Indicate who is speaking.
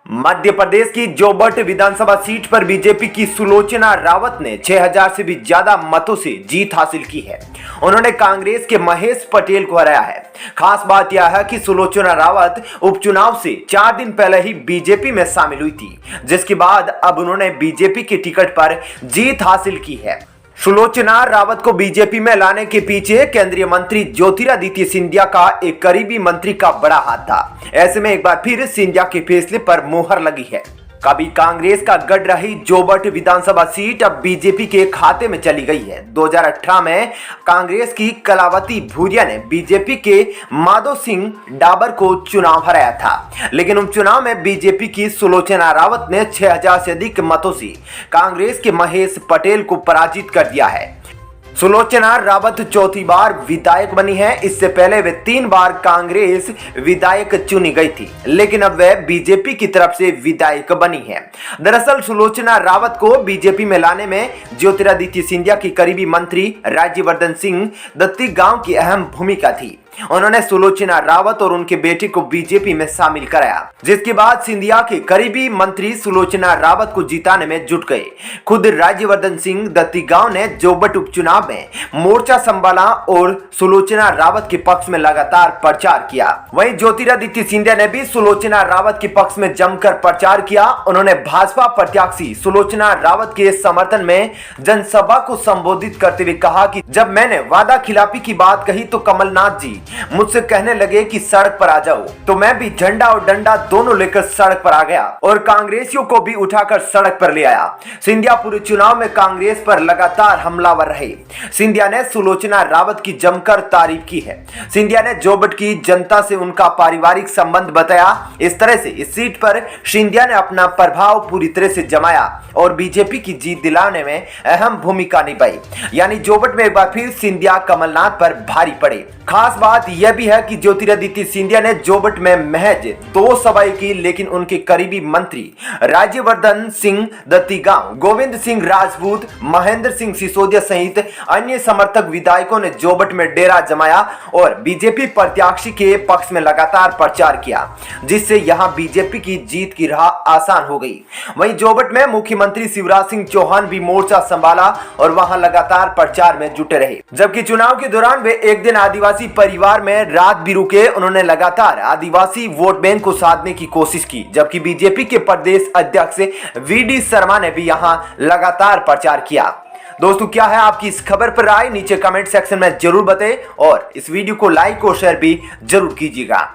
Speaker 1: मध्य प्रदेश की जोबट विधानसभा सीट पर बीजेपी की सुलोचना रावत ने 6000 से भी ज्यादा मतों से जीत हासिल की है। उन्होंने कांग्रेस के महेश पटेल को हराया है। खास बात यह है कि सुलोचना रावत उपचुनाव से 4 दिन पहले ही बीजेपी में शामिल हुई थी, जिसके बाद अब उन्होंने बीजेपी के टिकट पर जीत हासिल की है। सुलोचना रावत को बीजेपी में लाने के पीछे केंद्रीय मंत्री ज्योतिरादित्य सिंधिया का एक करीबी मंत्री का बड़ा हाथ था। ऐसे में एक बार फिर सिंधिया के फैसले पर मुहर लगी है। कभी कांग्रेस का गढ़ रही जोबट विधानसभा सीट अब बीजेपी के खाते में चली गई है। 2018 में कांग्रेस की कलावती भूरिया ने बीजेपी के माधो सिंह डाबर को चुनाव हराया था, लेकिन उपचुनाव में बीजेपी की सुलोचना रावत ने 6000 से अधिक मतों से कांग्रेस के महेश पटेल को पराजित कर दिया है। सुलोचना रावत चौथी बार विधायक बनी है। इससे पहले वे 3 बार कांग्रेस विधायक चुनी गई थी, लेकिन अब वे बीजेपी की तरफ से विधायक बनी है। दरअसल सुलोचना रावत को बीजेपी में लाने में ज्योतिरादित्य सिंधिया की करीबी मंत्री राज्यवर्धन सिंह दत्तीगांव की अहम भूमिका थी। उन्होंने सुलोचना रावत और उनके बेटे को बीजेपी में शामिल कराया, जिसके बाद सिंधिया के करीबी मंत्री सुलोचना रावत को जिताने में जुट गए। खुद राज्यवर्धन सिंह दत्तीगांव ने जोबट उपचुनाव में मोर्चा संभाला और सुलोचना रावत के पक्ष में लगातार प्रचार किया। वहीं ज्योतिरादित्य सिंधिया ने भी सुलोचना रावत के पक्ष में जमकर प्रचार किया। उन्होंने भाजपा प्रत्याशी सुलोचना रावत के समर्थन में जनसभा को संबोधित करते हुए कहा कि जब मैंने वादा खिलाफी की बात कही तो कमलनाथ जी मुझसे कहने लगे कि सड़क पर आ जाओ, तो मैं भी झंडा और डंडा दोनों लेकर सड़क पर आ गया और कांग्रेसियों को भी उठाकर सड़क पर ले आया। सिंधिया पूरे चुनाव में कांग्रेस पर लगातार हमलावर रहे। सिंधिया ने सुलोचना रावत की जमकर तारीफ की है। सिंधिया ने जोबट की जनता से उनका पारिवारिक संबंध बताया। इस तरह से इस सीट पर सिंधिया ने अपना प्रभाव पूरी तरह से जमाया और बीजेपी की जीत दिलाने में अहम भूमिका निभाई। यानी जोबट में एक बार फिर सिंधिया कमलनाथ पर भारी पड़े। खास बात यह भी है कि ज्योतिरादित्य सिंधिया ने जोबट में महज 2 सभाएं की, लेकिन उनके करीबी मंत्री राज्यवर्धन सिंह दत्तीगांव, गोविंद सिंह राजपूत, महेंद्र सिंह सिसोदिया सहित अन्य समर्थक विधायकों ने जोबट में डेरा जमाया और बीजेपी प्रत्याशी के पक्ष में लगातार प्रचार किया, जिससे यहां बीजेपी की जीत की राह आसान हो गई। वहीं जोबट में मुख्यमंत्री शिवराज सिंह चौहान भी मोर्चा संभाला और वहां लगातार प्रचार में जुटे रहे। जबकि चुनाव के दौरान वे एक दिन आदिवासी परिवार में रात भी रुके। उन्होंने लगातार आदिवासी वोट बैंक को साधने की कोशिश की, जबकि बीजेपी के प्रदेश अध्यक्ष वीडी शर्मा ने भी यहां लगातार प्रचार किया। दोस्तों, क्या है आपकी इस खबर पर राय? नीचे कमेंट सेक्शन में जरूर बताएं और इस वीडियो को लाइक और शेयर भी जरूर कीजिएगा।